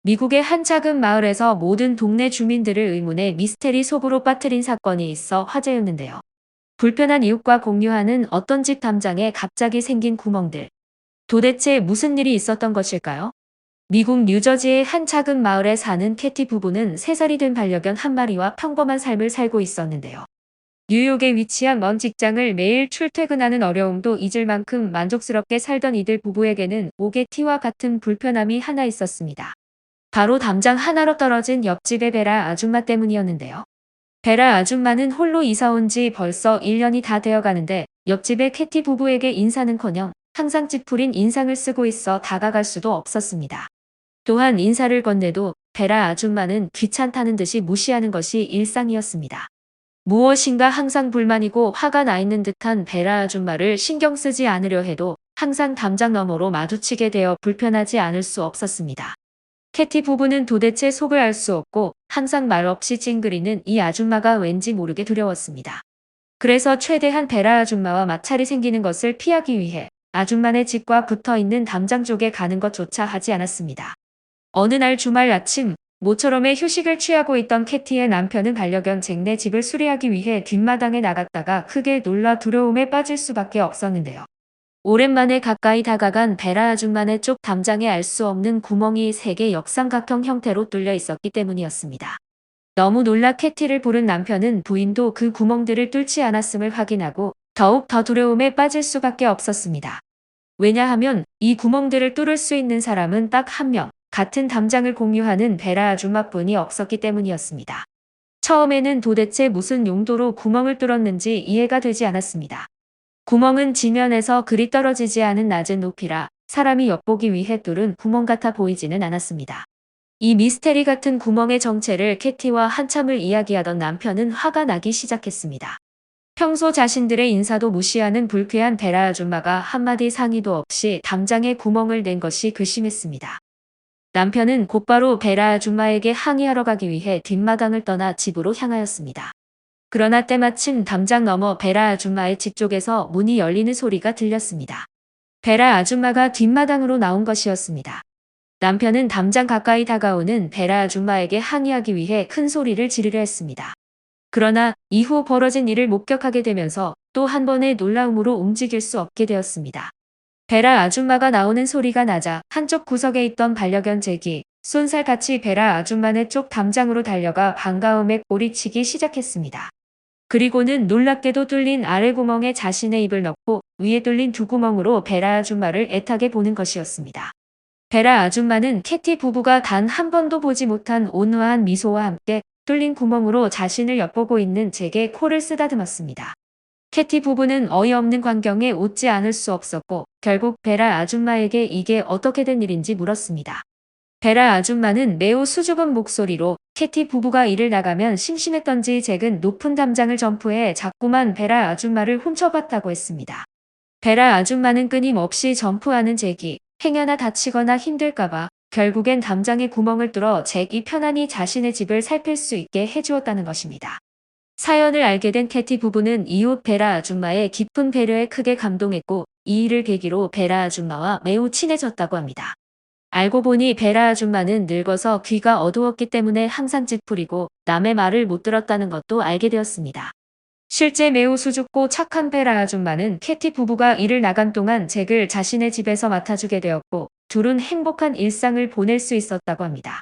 미국의 한 작은 마을에서 모든 동네 주민들을 의문의 미스테리 속으로 빠뜨린 사건이 있어 화제였는데요. 불편한 이웃과 공유하는 어떤 집 담장에 갑자기 생긴 구멍들. 도대체 무슨 일이 있었던 것일까요? 미국 뉴저지의 한 작은 마을에 사는 캐티 부부는 3살이 된 반려견 한 마리와 평범한 삶을 살고 있었는데요. 뉴욕에 위치한 먼 직장을 매일 출퇴근하는 어려움도 잊을 만큼 만족스럽게 살던 이들 부부에게는 옥의 티와 같은 불편함이 하나 있었습니다. 바로 담장 하나로 떨어진 옆집의 베라 아줌마 때문이었는데요. 베라 아줌마는 홀로 이사 온 지 벌써 1년이 다 되어 가는데 옆집의 캐티 부부에게 인사는커녕 항상 찌푸린 인상을 쓰고 있어 다가갈 수도 없었습니다. 또한 인사를 건네도 베라 아줌마는 귀찮다는 듯이 무시하는 것이 일상이었습니다. 무엇인가 항상 불만이고 화가 나 있는 듯한 베라 아줌마를 신경 쓰지 않으려 해도 항상 담장 너머로 마주치게 되어 불편하지 않을 수 없었습니다. 캐티 부부는 도대체 속을 알 수 없고 항상 말없이 찡그리는 이 아줌마가 왠지 모르게 두려웠습니다. 그래서 최대한 베라 아줌마와 마찰이 생기는 것을 피하기 위해 아줌마네 집과 붙어 있는 담장 쪽에 가는 것조차 하지 않았습니다. 어느 날 주말 아침, 모처럼의 휴식을 취하고 있던 캐티의 남편은 반려견 잭네 집을 수리하기 위해 뒷마당에 나갔다가 크게 놀라 두려움에 빠질 수밖에 없었는데요. 오랜만에 가까이 다가간 베라 아줌마네 쪽 담장에 알 수 없는 구멍이 3개 역삼각형 형태로 뚫려 있었기 때문이었습니다. 너무 놀라 캐티를 부른 남편은 부인도 그 구멍들을 뚫지 않았음을 확인하고 더욱 더 두려움에 빠질 수밖에 없었습니다. 왜냐하면 이 구멍들을 뚫을 수 있는 사람은 딱 한 명, 같은 담장을 공유하는 베라 아줌마뿐이 없었기 때문이었습니다. 처음에는 도대체 무슨 용도로 구멍을 뚫었는지 이해가 되지 않았습니다. 구멍은 지면에서 그리 떨어지지 않은 낮은 높이라 사람이 엿보기 위해 뚫은 구멍 같아 보이지는 않았습니다. 이 미스테리 같은 구멍의 정체를 캐티와 한참을 이야기하던 남편은 화가 나기 시작했습니다. 평소 자신들의 인사도 무시하는 불쾌한 베라 아줌마가 한마디 상의도 없이 담장에 구멍을 낸 것이 괘씸했습니다. 남편은 곧바로 베라 아줌마에게 항의하러 가기 위해 뒷마당을 떠나 집으로 향하였습니다. 그러나 때마침 담장 너머 베라 아줌마의 집 쪽에서 문이 열리는 소리가 들렸습니다. 베라 아줌마가 뒷마당으로 나온 것이었습니다. 남편은 담장 가까이 다가오는 베라 아줌마에게 항의하기 위해 큰 소리를 지르려 했습니다. 그러나 이후 벌어진 일을 목격하게 되면서 또 한 번의 놀라움으로 움직일 수 없게 되었습니다. 베라 아줌마가 나오는 소리가 나자 한쪽 구석에 있던 반려견 잭이 쏜살같이 베라 아줌마네 쪽 담장으로 달려가 반가움에 꼬리치기 시작했습니다. 그리고는 놀랍게도 뚫린 아래 구멍에 자신의 입을 넣고 위에 뚫린 두 구멍으로 베라 아줌마를 애타게 보는 것이었습니다. 베라 아줌마는 캐티 부부가 단 한 번도 보지 못한 온화한 미소와 함께 뚫린 구멍으로 자신을 엿보고 있는 잭의 코를 쓰다듬었습니다. 캐티 부부는 어이없는 광경에 웃지 않을 수 없었고 결국 베라 아줌마에게 이게 어떻게 된 일인지 물었습니다. 베라 아줌마는 매우 수줍은 목소리로 캐티 부부가 일을 나가면 심심했던지 잭은 높은 담장을 점프해 자꾸만 베라 아줌마를 훔쳐봤다고 했습니다. 베라 아줌마는 끊임없이 점프하는 잭이 행여나 다치거나 힘들까봐 결국엔 담장에 구멍을 뚫어 잭이 편안히 자신의 집을 살필 수 있게 해주었다는 것입니다. 사연을 알게 된 캐티 부부는 이웃 베라 아줌마의 깊은 배려에 크게 감동했고 이 일을 계기로 베라 아줌마와 매우 친해졌다고 합니다. 알고 보니 베라 아줌마는 늙어서 귀가 어두웠기 때문에 항상 찌푸리고 남의 말을 못 들었다는 것도 알게 되었습니다. 실제 매우 수줍고 착한 베라 아줌마는 캐티 부부가 일을 나간 동안 잭을 자신의 집에서 맡아주게 되었고 둘은 행복한 일상을 보낼 수 있었다고 합니다.